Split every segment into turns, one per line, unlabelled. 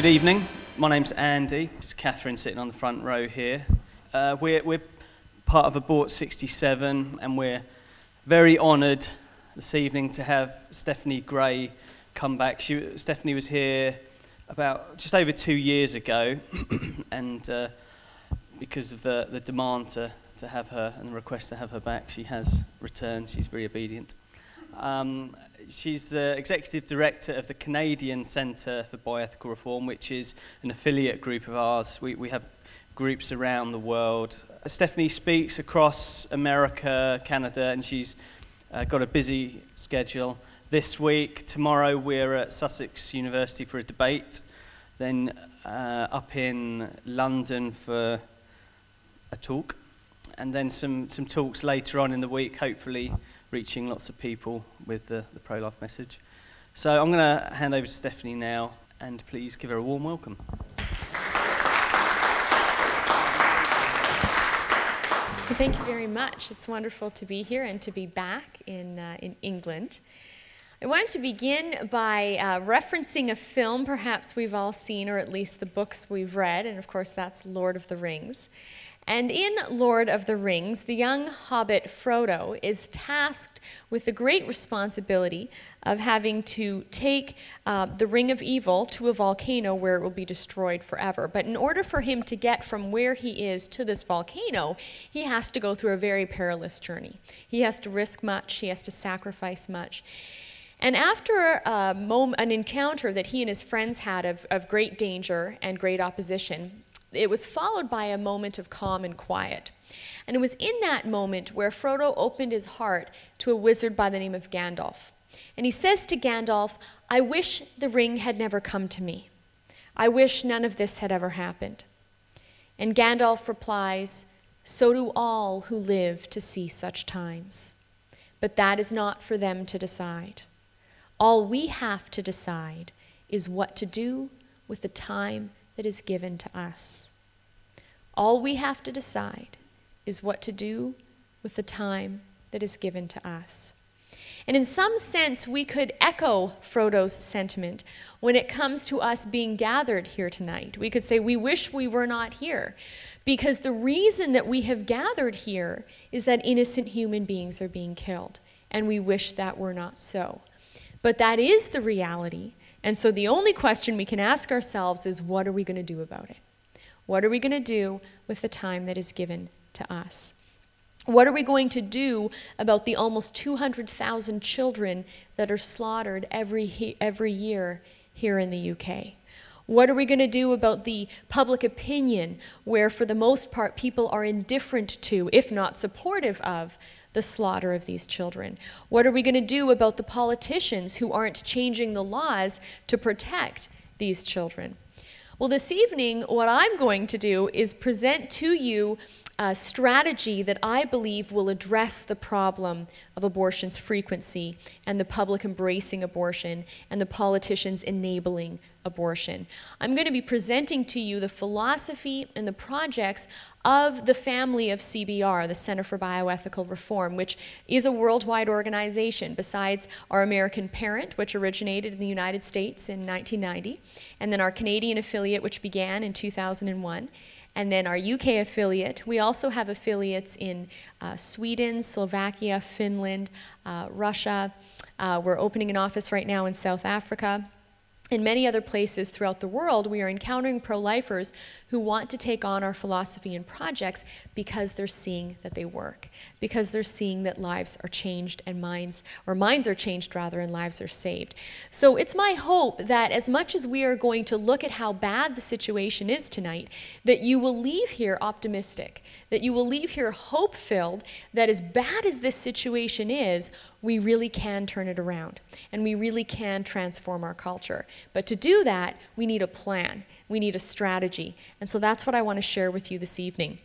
Good evening. My name's Andy. It's Catherine sitting on the front row here. We're part of Abort 67, and we're very honoured this evening to have Stephanie Gray come back. Stephanie was here about just over 2 years ago, and because of the demand to have her and the request to have her back, she has returned. She's very obedient. She's the Executive Director of the Canadian Centre for Bioethical Reform, which is an affiliate group of ours. We have groups around the world. Stephanie speaks across America, Canada, and she's got a busy schedule. This week, tomorrow, we're at Sussex University for a debate, then up in London for a talk, and then some talks later on in the week, hopefully reaching lots of people with the pro-life message. So I'm going to hand over to Stephanie now, and please give her a warm welcome.
Well, thank you very much. It's wonderful to be here and to be back in England. I wanted to begin by referencing a film perhaps we've all seen, or at least the books we've read, and of course that's Lord of the Rings. And in Lord of the Rings, the young hobbit Frodo is tasked with the great responsibility of having to take the Ring of Evil to a volcano where it will be destroyed forever. But in order for him to get from where he is to this volcano, he has to go through a very perilous journey. He has to risk much, he has to sacrifice much. And after an encounter that he and his friends had of great danger and great opposition, it was followed by a moment of calm and quiet. And it was in that moment where Frodo opened his heart to a wizard by the name of Gandalf. And he says to Gandalf, "I wish the ring had never come to me. I wish none of this had ever happened." And Gandalf replies, "So do all who live to see such times. But that is not for them to decide. All we have to decide is what to do with the time that is given to us. All we have to decide is what to do with the time that is given to us." And in some sense, we could echo Frodo's sentiment when it comes to us being gathered here tonight. We could say, we wish we were not here, because the reason that we have gathered here is that innocent human beings are being killed, and we wish that were not so. But that is the reality. And so the only question we can ask ourselves is, what are we going to do about it? What are we going to do with the time that is given to us? What are we going to do about the almost 200,000 children that are slaughtered every year here in the UK? What are we going to do about the public opinion where, for the most part, people are indifferent to, if not supportive of, the slaughter of these children? What are we going to do about the politicians who aren't changing the laws to protect these children? Well, this evening, what I'm going to do is present to you a strategy that I believe will address the problem of abortion's frequency and the public embracing abortion and the politicians enabling abortion. I'm going to be presenting to you the philosophy and the projects of the family of CBR, the Center for Bioethical Reform, which is a worldwide organization besides our American parent, which originated in the United States in 1990, and then our Canadian affiliate, which began in 2001. And then our UK affiliate. We also have affiliates in Sweden, Slovakia, Finland, Russia. We're opening an office right now in South Africa. In many other places throughout the world, we are encountering pro-lifers who want to take on our philosophy and projects because they're seeing that they work, because they're seeing that lives are changed and minds are changed rather, and lives are saved. So it's my hope that as much as we are going to look at how bad the situation is tonight, that you will leave here optimistic, that you will leave here hope-filled, that as bad as this situation is, we really can turn it around, and we really can transform our culture. But to do that, we need a plan, we need a strategy, and so that's what I want to share with you this evening.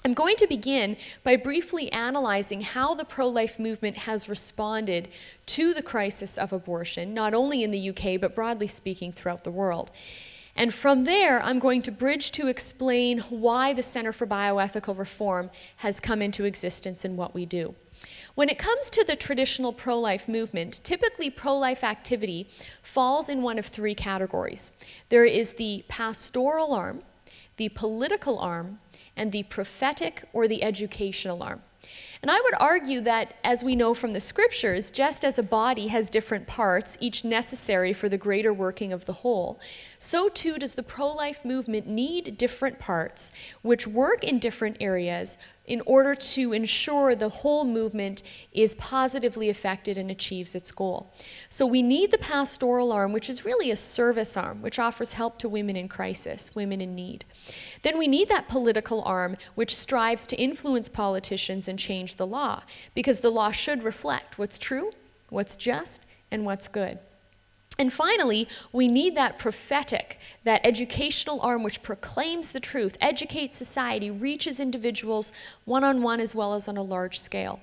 I'm going to begin by briefly analyzing how the pro-life movement has responded to the crisis of abortion, not only in the UK, but broadly speaking throughout the world. And from there, I'm going to bridge to explain why the Center for Bioethical Reform has come into existence and what we do. When it comes to the traditional pro-life movement, typically pro-life activity falls in one of three categories. There is the pastoral arm, the political arm, and the prophetic or the educational arm. And I would argue that, as we know from the scriptures, just as a body has different parts, each necessary for the greater working of the whole, so too does the pro-life movement need different parts, which work in different areas in order to ensure the whole movement is positively affected and achieves its goal. So we need the pastoral arm, which is really a service arm, which offers help to women in crisis, women in need. Then we need that political arm, which strives to influence politicians and change the law, because the law should reflect what's true, what's just, and what's good. And finally, we need that prophetic, that educational arm which proclaims the truth, educates society, reaches individuals one-on-one as well as on a large scale.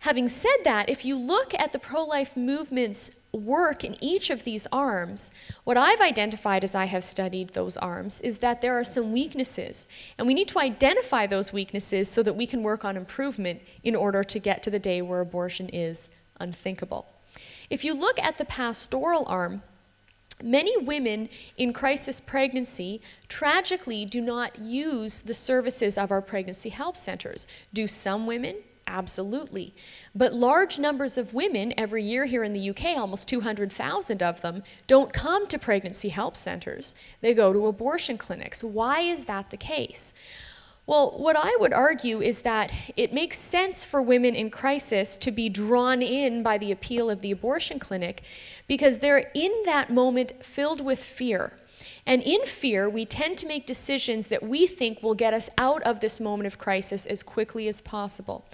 Having said that, if you look at the pro-life movement's work in each of these arms, what I've identified as I have studied those arms is that there are some weaknesses, and we need to identify those weaknesses so that we can work on improvement in order to get to the day where abortion is unthinkable. If you look at the pastoral arm, many women in crisis pregnancy tragically do not use the services of our pregnancy help centers. Do some women? Absolutely. But large numbers of women every year here in the UK, almost 200,000 of them, don't come to pregnancy help centers. They go to abortion clinics. Why is that the case? Well, what I would argue is that it makes sense for women in crisis to be drawn in by the appeal of the abortion clinic because they're in that moment filled with fear. And in fear, we tend to make decisions that we think will get us out of this moment of crisis as quickly as possible.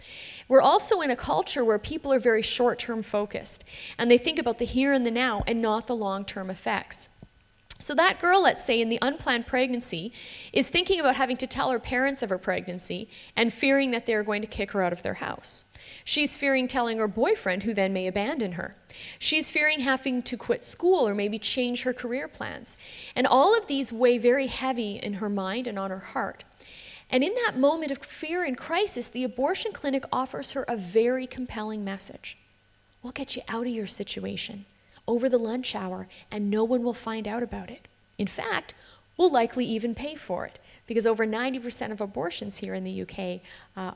We're also in a culture where people are very short-term focused, and they think about the here and the now and not the long-term effects. So that girl, let's say, in the unplanned pregnancy, is thinking about having to tell her parents of her pregnancy and fearing that they're going to kick her out of their house. She's fearing telling her boyfriend, who then may abandon her. She's fearing having to quit school or maybe change her career plans. And all of these weigh very heavy in her mind and on her heart. And in that moment of fear and crisis, the abortion clinic offers her a very compelling message. We'll get you out of your situation over the lunch hour, and no one will find out about it. In fact, we'll likely even pay for it, because over 90% of abortions here in the UK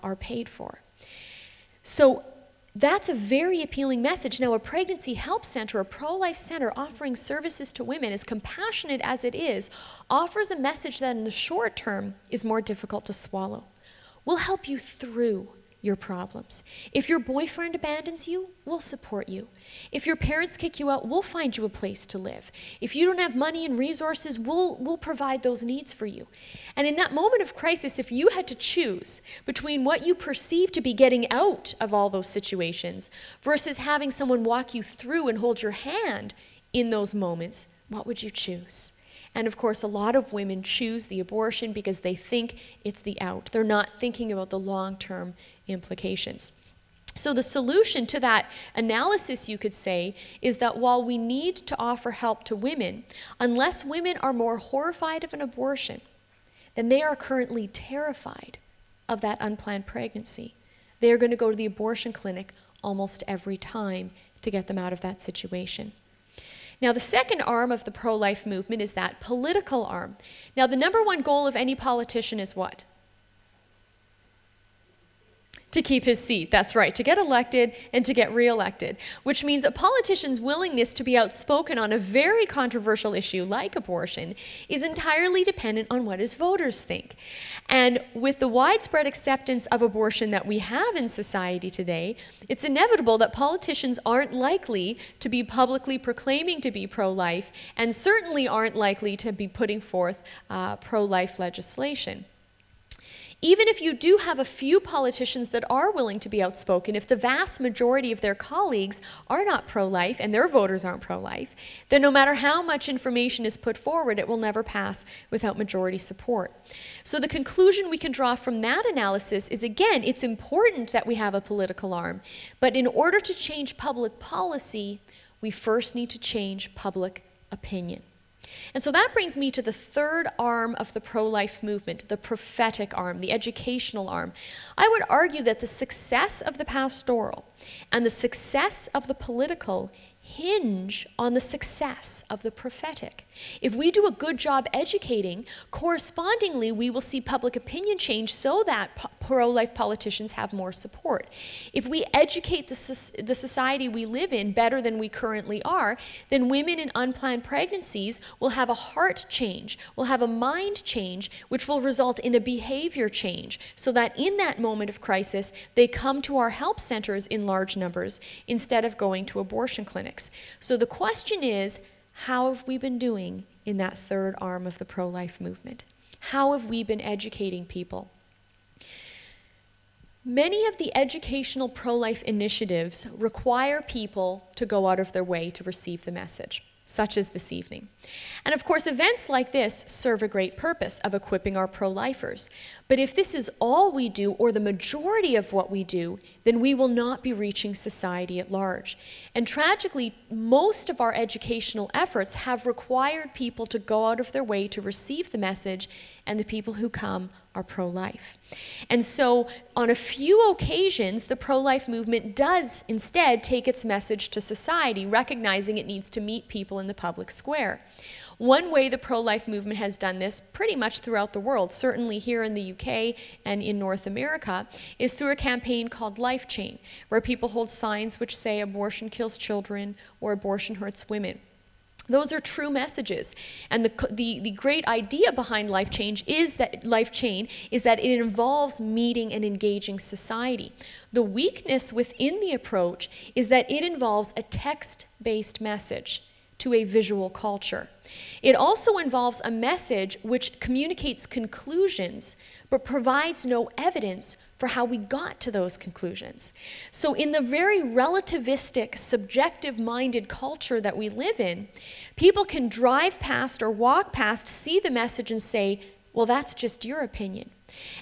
are paid for. So that's a very appealing message. Now, a pregnancy help center, a pro-life center offering services to women, as compassionate as it is, offers a message that in the short term is more difficult to swallow. We'll help you through your problems. If your boyfriend abandons you, we'll support you. If your parents kick you out, we'll find you a place to live. If you don't have money and resources, we'll provide those needs for you. And in that moment of crisis, if you had to choose between what you perceive to be getting out of all those situations versus having someone walk you through and hold your hand in those moments, what would you choose? And of course, a lot of women choose the abortion because they think it's the out. They're not thinking about the long-term implications. So the solution to that analysis, you could say, is that while we need to offer help to women, unless women are more horrified of an abortion than they are currently terrified of that unplanned pregnancy, they are going to go to the abortion clinic almost every time to get them out of that situation. Now, the second arm of the pro-life movement is that political arm. Now, the number one goal of any politician is what? To keep his seat. That's right, to get elected and to get re-elected, which means a politician's willingness to be outspoken on a very controversial issue like abortion is entirely dependent on what his voters think. And with the widespread acceptance of abortion that we have in society today, it's inevitable that politicians aren't likely to be publicly proclaiming to be pro-life and certainly aren't likely to be putting forth pro-life legislation. Even if you do have a few politicians that are willing to be outspoken, if the vast majority of their colleagues are not pro-life and their voters aren't pro-life, then no matter how much information is put forward, it will never pass without majority support. So the conclusion we can draw from that analysis is, again, it's important that we have a political arm, but in order to change public policy, we first need to change public opinion. And so that brings me to the third arm of the pro-life movement, the prophetic arm, the educational arm. I would argue that the success of the pastoral and the success of the political hinge on the success of the prophetic. If we do a good job educating, correspondingly, we will see public opinion change so that pro-life politicians have more support. If we educate the society we live in better than we currently are, then women in unplanned pregnancies will have a heart change, will have a mind change, which will result in a behavior change, so that in that moment of crisis, they come to our help centers in large numbers instead of going to abortion clinics. So the question is, how have we been doing in that third arm of the pro-life movement? How have we been educating people? Many of the educational pro-life initiatives require people to go out of their way to receive the message, such as this evening. And of course, events like this serve a great purpose of equipping our pro-lifers. But if this is all we do, or the majority of what we do, then we will not be reaching society at large. And tragically, most of our educational efforts have required people to go out of their way to receive the message, and the people who come are pro-life. And so on a few occasions, the pro-life movement does instead take its message to society, recognizing it needs to meet people in the public square. One way the pro-life movement has done this pretty much throughout the world, certainly here in the UK and in North America, is through a campaign called Life Chain, where people hold signs which say abortion kills children or abortion hurts women. Those are true messages. And the great idea behind Life Chain is that it involves meeting and engaging society. The weakness within the approach is that it involves a text-based message to a visual culture. It also involves a message which communicates conclusions, but provides no evidence for how we got to those conclusions. So in the very relativistic, subjective-minded culture that we live in, people can drive past or walk past, see the message and say, well, that's just your opinion.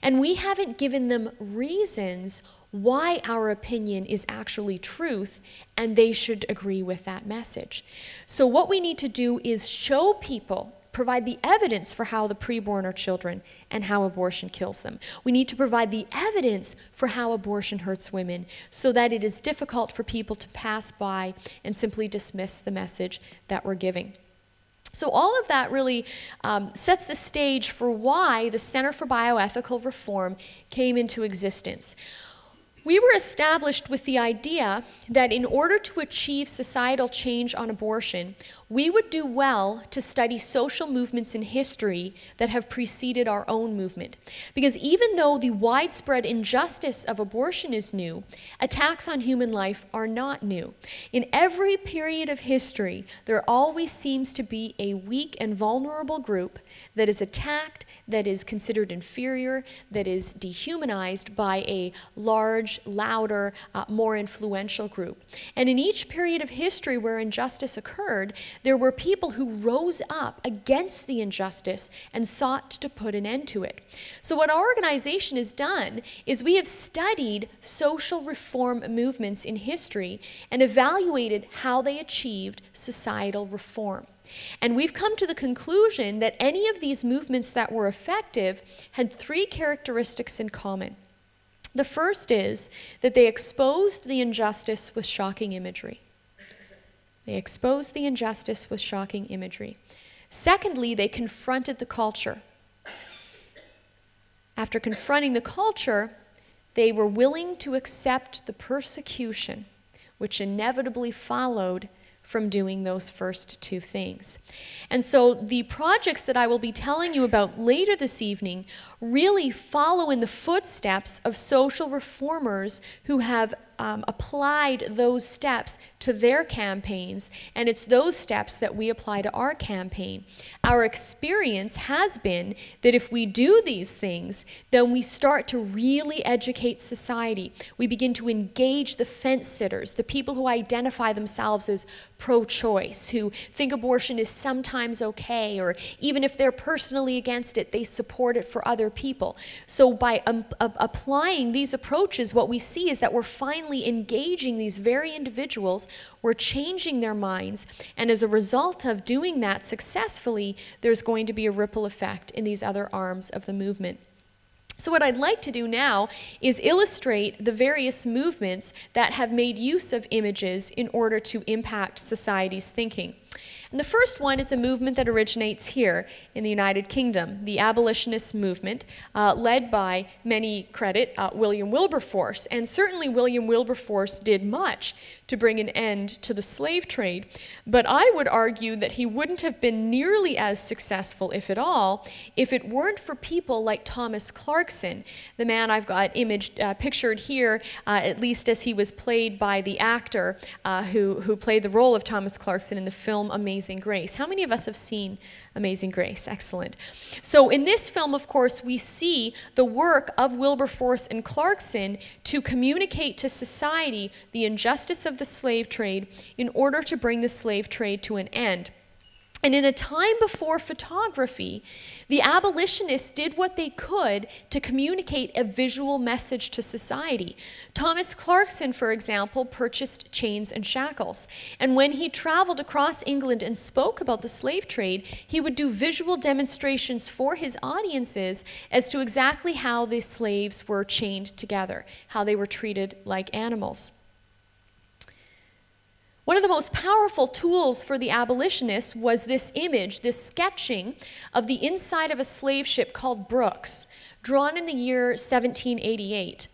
And we haven't given them reasons why our opinion is actually truth, and they should agree with that message. So what we need to do is show people, provide the evidence for how the preborn are children and how abortion kills them. We need to provide the evidence for how abortion hurts women, so that it is difficult for people to pass by and simply dismiss the message that we're giving. So all of that really sets the stage for why the Center for Bioethical Reform came into existence. We were established with the idea that in order to achieve societal change on abortion, we would do well to study social movements in history that have preceded our own movement. Because even though the widespread injustice of abortion is new, attacks on human life are not new. In every period of history, there always seems to be a weak and vulnerable group that is attacked, that is considered inferior, that is dehumanized by a large, louder, more influential group. And in each period of history where injustice occurred, there were people who rose up against the injustice and sought to put an end to it. So what our organization has done is we have studied social reform movements in history and evaluated how they achieved societal reform. And we've come to the conclusion that any of these movements that were effective had three characteristics in common. The first is that they exposed the injustice with shocking imagery. They exposed the injustice with shocking imagery. Secondly, they confronted the culture. After confronting the culture, they were willing to accept the persecution which inevitably followed from doing those first two things. And so the projects that I will be telling you about later this evening really follow in the footsteps of social reformers who have applied those steps to their campaigns, and it's those steps that we apply to our campaign. Our experience has been that if we do these things, then we start to really educate society. We begin to engage the fence sitters, the people who identify themselves as pro-choice, who think abortion is sometimes okay, or even if they're personally against it, they support it for other people. So by applying these approaches, what we see is that we're finally finally engaging these very individuals, we're changing their minds. And as a result of doing that successfully, there's going to be a ripple effect in these other arms of the movement. So what I'd like to do now is illustrate the various movements that have made use of images in order to impact society's thinking. And the first one is a movement that originates here in the United Kingdom, the abolitionist movement, led by, many credit, William Wilberforce. And certainly William Wilberforce did much to bring an end to the slave trade. But I would argue that he wouldn't have been nearly as successful, if at all, if it weren't for people like Thomas Clarkson, the man I've got pictured here, at least as he was played by the actor who played the role of Thomas Clarkson in the film Amazing Grace. How many of us have seen Amazing Grace? Excellent. So in this film, of course, we see the work of Wilberforce and Clarkson to communicate to society the injustice of the slave trade in order to bring the slave trade to an end. And in a time before photography, the abolitionists did what they could to communicate a visual message to society. Thomas Clarkson, for example, purchased chains and shackles. And when he traveled across England and spoke about the slave trade, he would do visual demonstrations for his audiences as to exactly how the slaves were chained together, how they were treated like animals. One of the most powerful tools for the abolitionists was this image, this sketching of the inside of a slave ship called Brooks, drawn in the year 1788.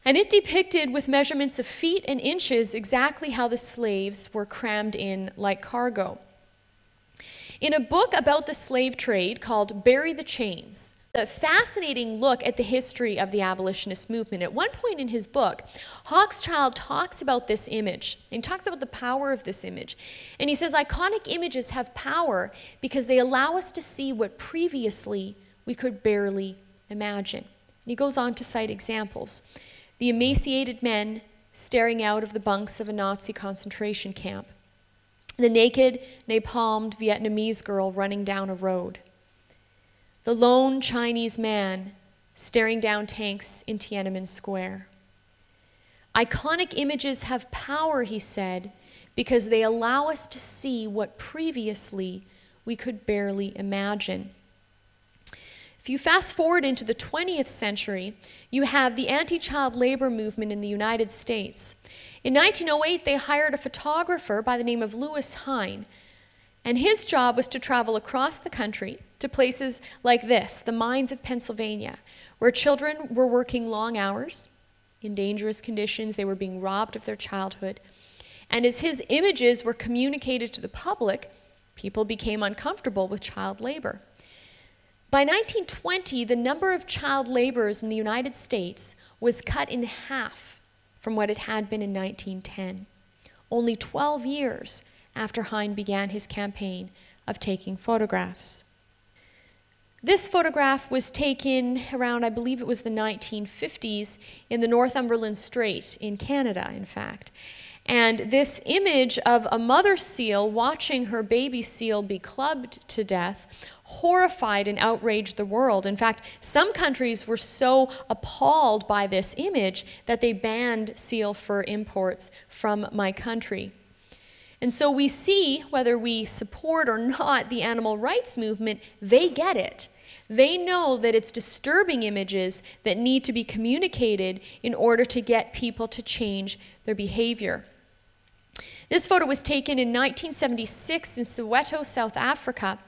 And it depicted with measurements of feet and inches exactly how the slaves were crammed in like cargo. In a book about the slave trade called Bury the Chains, a fascinating look at the history of the abolitionist movement. At one point in his book, Hochschild talks about this image, and he talks about the power of this image. And he says, iconic images have power because they allow us to see what previously we could barely imagine. And he goes on to cite examples. The emaciated men staring out of the bunks of a Nazi concentration camp. The naked, napalmed Vietnamese girl running down a road. The lone Chinese man staring down tanks in Tiananmen Square. Iconic images have power, he said, because they allow us to see what previously we could barely imagine. If you fast forward into the 20th century, you have the anti-child labor movement in the United States. In 1908, they hired a photographer by the name of Lewis Hine, and his job was to travel across the country to places like this, the mines of Pennsylvania, where children were working long hours in dangerous conditions. They were being robbed of their childhood. And as his images were communicated to the public, people became uncomfortable with child labor. By 1920, the number of child laborers in the United States was cut in half from what it had been in 1910, only 12 years after Hine began his campaign of taking photographs. This photograph was taken around, I believe it was the 1950s, in the Northumberland Strait in Canada, in fact. And this image of a mother seal watching her baby seal be clubbed to death horrified and outraged the world. In fact, some countries were so appalled by this image that they banned seal fur imports from my country. And so we see, whether we support or not the animal rights movement, they get it. They know that it's disturbing images that need to be communicated in order to get people to change their behavior. This photo was taken in 1976 in Soweto, South Africa.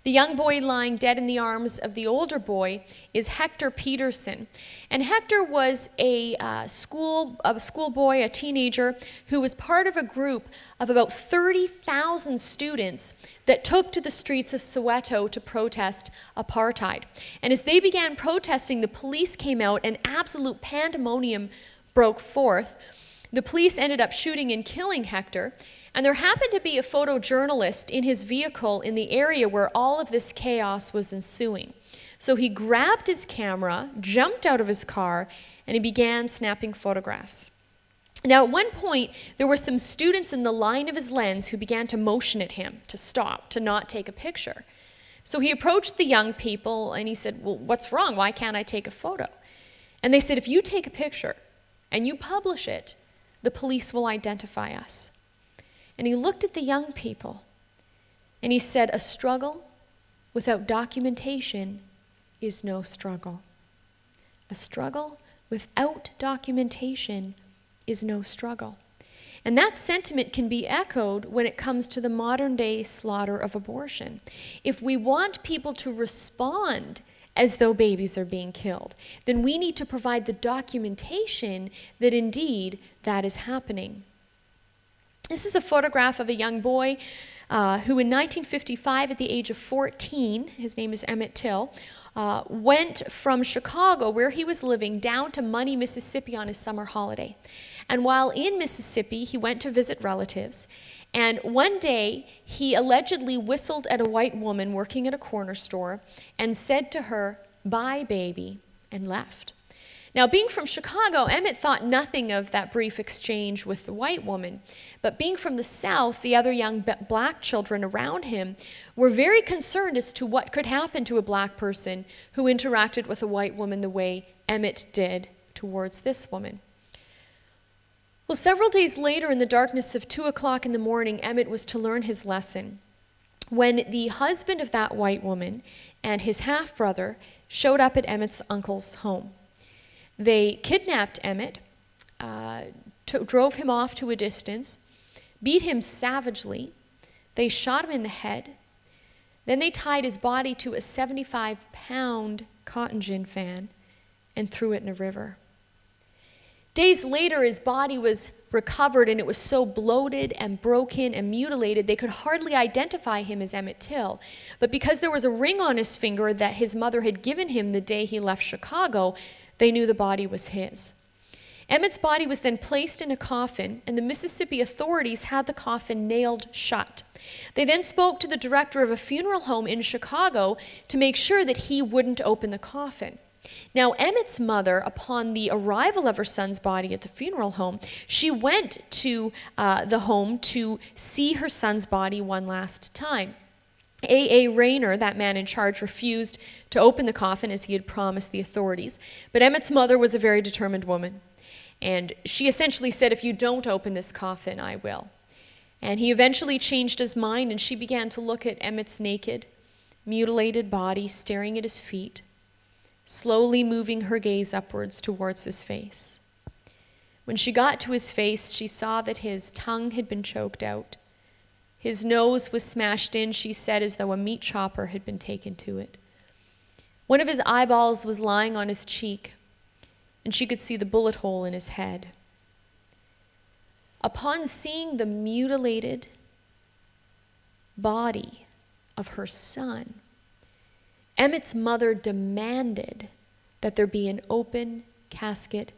The young boy lying dead in the arms of the older boy is Hector Peterson. And Hector was a schoolboy, a teenager, who was part of a group of about 30,000 students that took to the streets of Soweto to protest apartheid. And as they began protesting, the police came out and absolute pandemonium broke forth. The police ended up shooting and killing Hector. And there happened to be a photojournalist in his vehicle in the area where all of this chaos was ensuing. So he grabbed his camera, jumped out of his car, and he began snapping photographs. Now, at one point, there were some students in the line of his lens who began to motion at him to stop, to not take a picture. So he approached the young people and he said, "Well, what's wrong? Why can't I take a photo?" And they said, "If you take a picture, and you publish it, the police will identify us. And he looked at the young people and he said, a struggle without documentation is no struggle. A struggle without documentation is no struggle. And that sentiment can be echoed when it comes to the modern day slaughter of abortion. If we want people to respond as though babies are being killed, then we need to provide the documentation that indeed that is happening. This is a photograph of a young boy who in 1955, at the age of 14, his name is Emmett Till, went from Chicago, where he was living, down to Money, Mississippi on his summer holiday. And while in Mississippi, he went to visit relatives. And one day, he allegedly whistled at a white woman working at a corner store and said to her, "Bye, baby," and left. Now, being from Chicago, Emmett thought nothing of that brief exchange with the white woman. But being from the South, the other young black children around him were very concerned as to what could happen to a black person who interacted with a white woman the way Emmett did towards this woman. Well, several days later, in the darkness of 2 o'clock in the morning, Emmett was to learn his lesson when the husband of that white woman and his half-brother showed up at Emmett's uncle's home. They kidnapped Emmett, drove him off to a distance, beat him savagely. They shot him in the head. Then they tied his body to a 75-pound cotton gin fan and threw it in a river. Days later, his body was recovered, and it was so bloated and broken and mutilated, they could hardly identify him as Emmett Till. But because there was a ring on his finger that his mother had given him the day he left Chicago, they knew the body was his. Emmett's body was then placed in a coffin, and the Mississippi authorities had the coffin nailed shut. They then spoke to the director of a funeral home in Chicago to make sure that he wouldn't open the coffin. Now, Emmett's mother, upon the arrival of her son's body at the funeral home, she went to the home to see her son's body one last time. A.A. Rayner, that man in charge, refused to open the coffin as he had promised the authorities. But Emmett's mother was a very determined woman. And she essentially said, "If you don't open this coffin, I will." And he eventually changed his mind, and she began to look at Emmett's naked, mutilated body, staring at his feet, slowly moving her gaze upwards towards his face. When she got to his face, she saw that his tongue had been choked out. His nose was smashed in, she said, as though a meat chopper had been taken to it. One of his eyeballs was lying on his cheek, and she could see the bullet hole in his head. Upon seeing the mutilated body of her son, Emmett's mother demanded that there be an open casket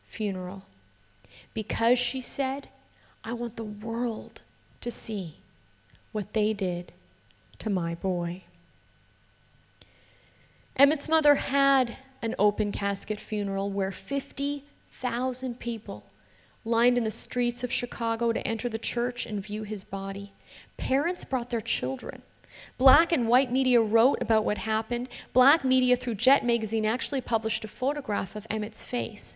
funeral because, she said, "I want the world to see what they did to my boy." Emmett's mother had an open casket funeral where 50,000 people lined in the streets of Chicago to enter the church and view his body. Parents brought their children. Black and white media wrote about what happened. Black media, through Jet magazine, actually published a photograph of Emmett's face.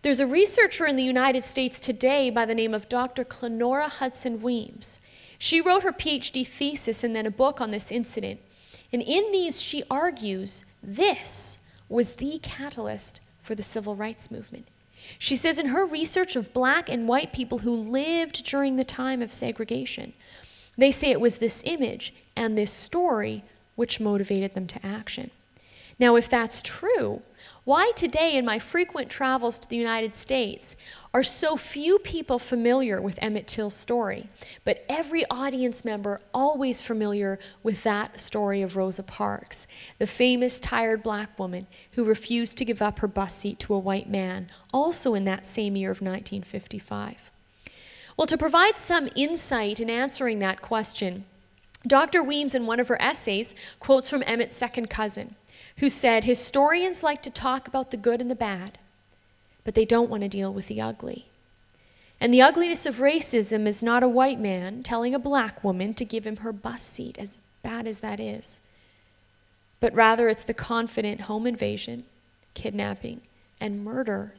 There's a researcher in the United States today by the name of Dr. Clenora Hudson Weems. She wrote her PhD thesis and then a book on this incident. And in these, she argues this was the catalyst for the civil rights movement. She says in her research of black and white people who lived during the time of segregation, they say it was this image and this story which motivated them to action. Now, if that's true, why today in my frequent travels to the United States are so few people familiar with Emmett Till's story, but every audience member always familiar with that story of Rosa Parks, the famous tired black woman who refused to give up her bus seat to a white man, also in that same year of 1955. Well, to provide some insight in answering that question, Dr. Weems, in one of her essays, quotes from Emmett's second cousin, who said, "Historians like to talk about the good and the bad, but they don't want to deal with the ugly. And the ugliness of racism is not a white man telling a black woman to give him her bus seat, as bad as that is, but rather it's the confident home invasion, kidnapping, and murder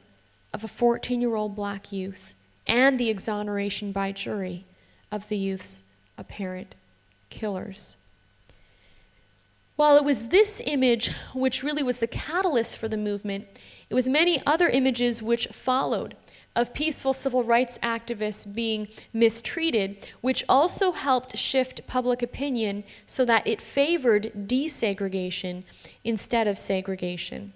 of a 14-year-old black youth and the exoneration by jury of the youth's apparent killers. While it was this image which really was the catalyst for the movement, it was many other images which followed of peaceful civil rights activists being mistreated, which also helped shift public opinion so that it favored desegregation instead of segregation.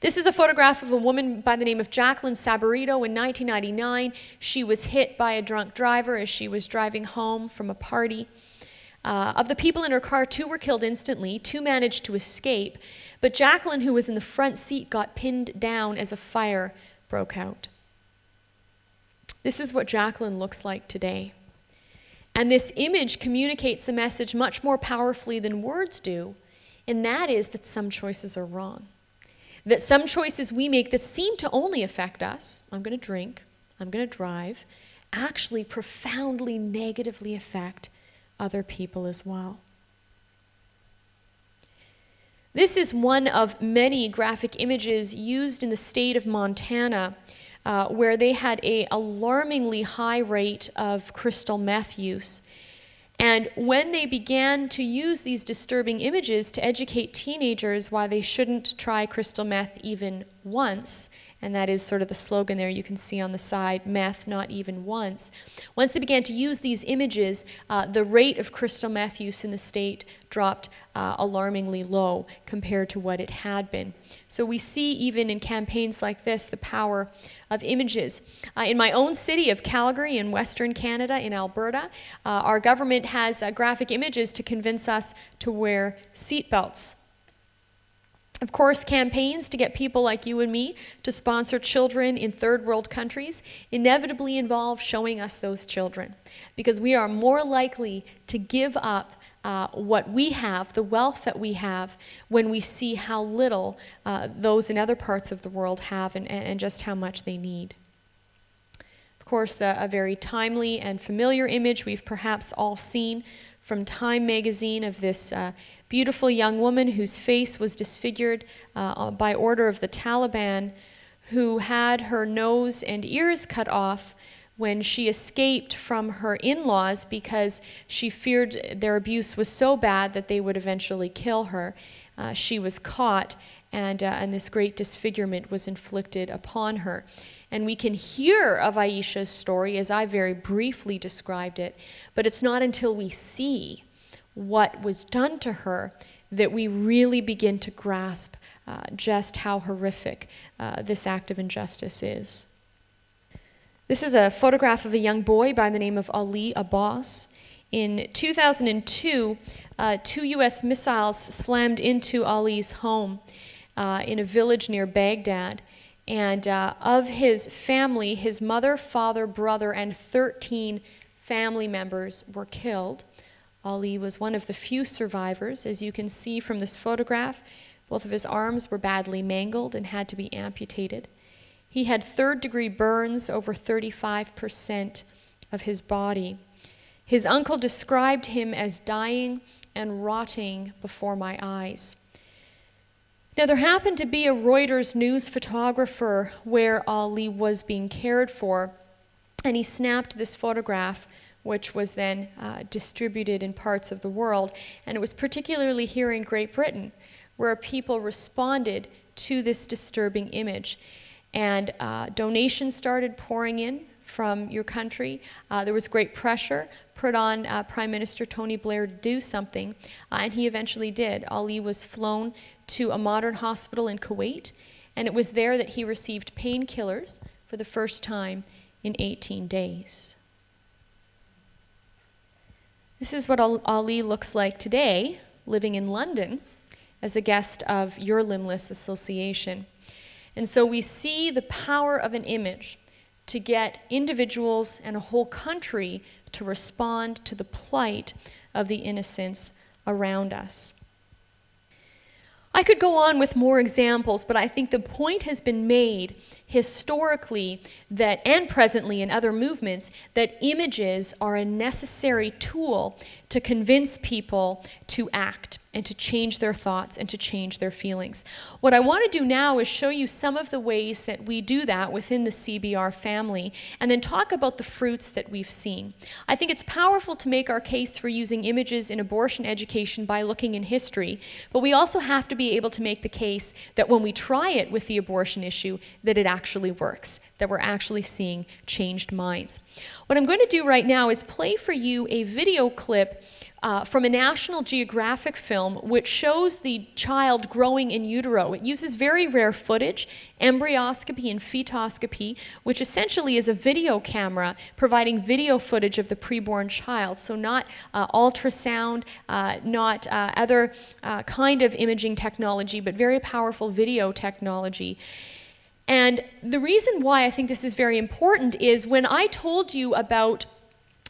This is a photograph of a woman by the name of Jacqueline Sabarito in 1999. She was hit by a drunk driver as she was driving home from a party. Of the people in her car, 2 were killed instantly, 2 managed to escape, but Jacqueline, who was in the front seat, got pinned down as a fire broke out. This is what Jacqueline looks like today. And this image communicates a message much more powerfully than words do, and that is that some choices are wrong. That some choices we make that seem to only affect us, I'm going to drink, I'm going to drive, actually profoundly negatively affect other people as well. This is one of many graphic images used in the state of Montana where they had an alarmingly high rate of crystal meth use. And when they began to use these disturbing images to educate teenagers why they shouldn't try crystal meth even once, and that is sort of the slogan there you can see on the side, meth not even once. Once they began to use these images, the rate of crystal meth use in the state dropped alarmingly low compared to what it had been. So we see even in campaigns like this the power of images. In my own city of Calgary in Western Canada, in Alberta, our government has graphic images to convince us to wear seatbelts. Of course, campaigns to get people like you and me to sponsor children in third world countries inevitably involve showing us those children, because we are more likely to give up what we have, the wealth that we have, when we see how little those in other parts of the world have and just how much they need. Of course, a very timely and familiar image we've perhaps all seen from Time magazine of this beautiful young woman whose face was disfigured by order of the Taliban, who had her nose and ears cut off when she escaped from her in-laws because she feared their abuse was so bad that they would eventually kill her. She was caught, and this great disfigurement was inflicted upon her. And we can hear of Aisha's story as I very briefly described it, but it's not until we see what was done to her that we really begin to grasp just how horrific this act of injustice is. This is a photograph of a young boy by the name of Ali Abbas. In 2002, 2 U.S. missiles slammed into Ali's home in a village near Baghdad. And of his family, his mother, father, brother, and 13 family members were killed. Ali was one of the few survivors. As you can see from this photograph, both of his arms were badly mangled and had to be amputated. He had third-degree burns over 35% of his body. His uncle described him as dying and rotting before my eyes. Now, there happened to be a Reuters news photographer where Ali was being cared for, and he snapped this photograph, which was then distributed in parts of the world. And it was particularly here in Great Britain where people responded to this disturbing image. And donations started pouring in from your country. There was great pressure put on Prime Minister Tony Blair to do something, and he eventually did. Ali was flown to a modern hospital in Kuwait, and it was there that he received painkillers for the first time in 18 days. This is what Ali looks like today, living in London as a guest of Your Limbless Association. And so we see the power of an image to get individuals and a whole country to respond to the plight of the innocents around us. I could go on with more examples, but I think the point has been made historically that, and presently in other movements, that images are a necessary tool to convince people to act and to change their thoughts and to change their feelings. What I want to do now is show you some of the ways that we do that within the CBR family, and then talk about the fruits that we've seen. I think it's powerful to make our case for using images in abortion education by looking in history, but we also have to be able to make the case that when we try it with the abortion issue, that it actually works, that we're actually seeing changed minds. What I'm going to do right now is play for you a video clip from a National Geographic film which shows the child growing in utero. It uses very rare footage, embryoscopy and fetoscopy, which essentially is a video camera providing video footage of the preborn child. So not ultrasound, not other kind of imaging technology, but very powerful video technology. And the reason why I think this is very important is when I told you about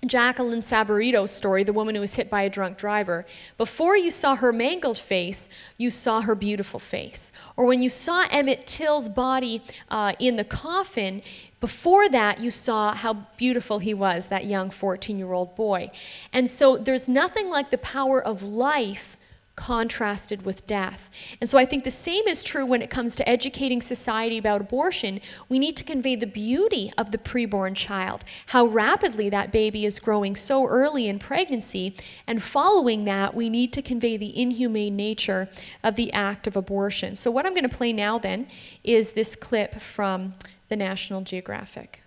Jacqueline Saborito's story, the woman who was hit by a drunk driver, before you saw her mangled face, you saw her beautiful face. Or when you saw Emmett Till's body in the coffin, before that you saw how beautiful he was, that young 14-year-old boy. And so there's nothing like the power of life contrasted with death. And so I think the same is true when it comes to educating society about abortion. We need to convey the beauty of the preborn child, how rapidly that baby is growing so early in pregnancy, and following that, we need to convey the inhumane nature of the act of abortion. So what I'm going to play now then is this clip from the National Geographic.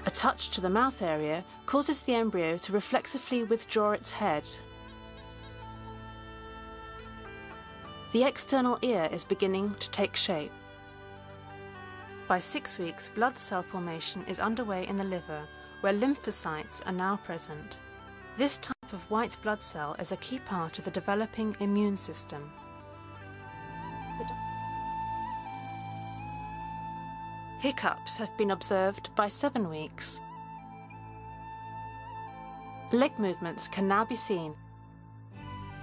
A touch to the mouth area causes the embryo to reflexively withdraw its head. The external ear is beginning to take shape. By 6 weeks, blood cell formation is underway in the liver, where lymphocytes are now present. This type of white blood cell is a key part of the developing immune system. Hiccups have been observed by 7 weeks. Leg movements can now be seen,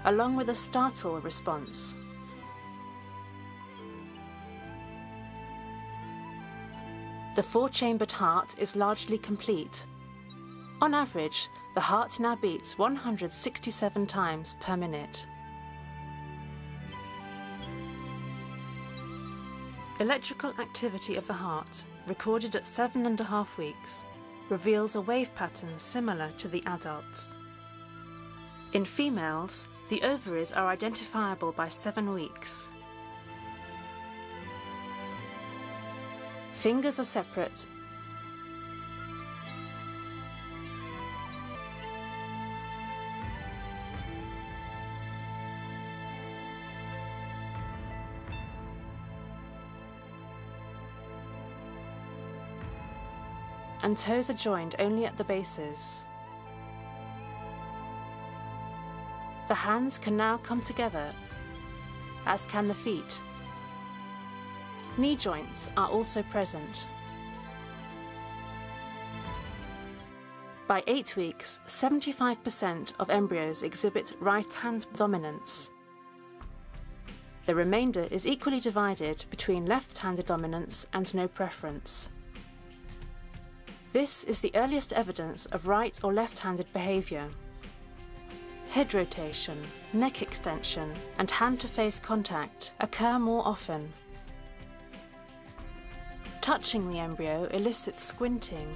along with a startle response. The 4-chambered heart is largely complete. On average, the heart now beats 167 times per minute. Electrical activity of the heart, recorded at 7.5 weeks, reveals a wave pattern similar to the adults. In females, the ovaries are identifiable by 7 weeks. Fingers are separate. And toes are joined only at the bases. The hands can now come together, as can the feet. Knee joints are also present. By 8 weeks, 75% of embryos exhibit right-hand dominance. The remainder is equally divided between left-handed dominance and no preference. This is the earliest evidence of right or left-handed behaviour. Head rotation, neck extension, and hand-to-face contact occur more often. Touching the embryo elicits squinting,